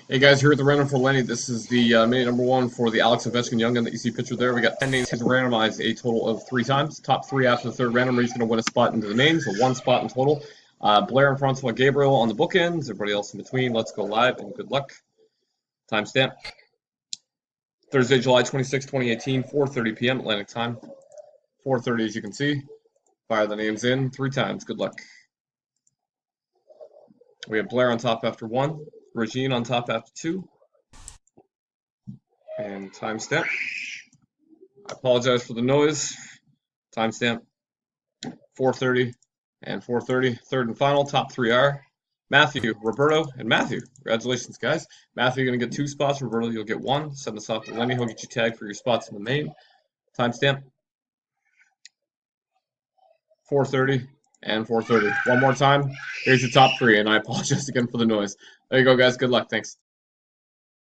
Hey guys, here at the random for Lenny. This is the minute number one for the Alex Ovechkin Young Gun that you see pictured there. We got 10 names. He's randomized a total of 3 times. Top 3 after the third random. He's going to win a spot into the main, so 1 spot in total. Blair and Francois Gabriel on the bookends. Everybody else in between. Let's go live and good luck. Timestamp. Thursday, July 26, 2018, 4:30 p.m. Atlantic time. 4:30 as you can see. Fire the names in 3 times. Good luck. We have Blair on top after 1. Regine on top after 2. And timestamp. I apologize for the noise. Timestamp 4:30 and 4:30. Third and final. Top 3 are Matthew, Roberto, and Matthew. Congratulations, guys. Matthew, you're going to get 2 spots. Roberto, you'll get 1. Send this off to Lenny. He'll get you tagged for your spots in the main. Timestamp 4:30 and 4:30. One more time. Here's your top 3, and I apologize again for the noise. There you go, guys. Good luck. Thanks.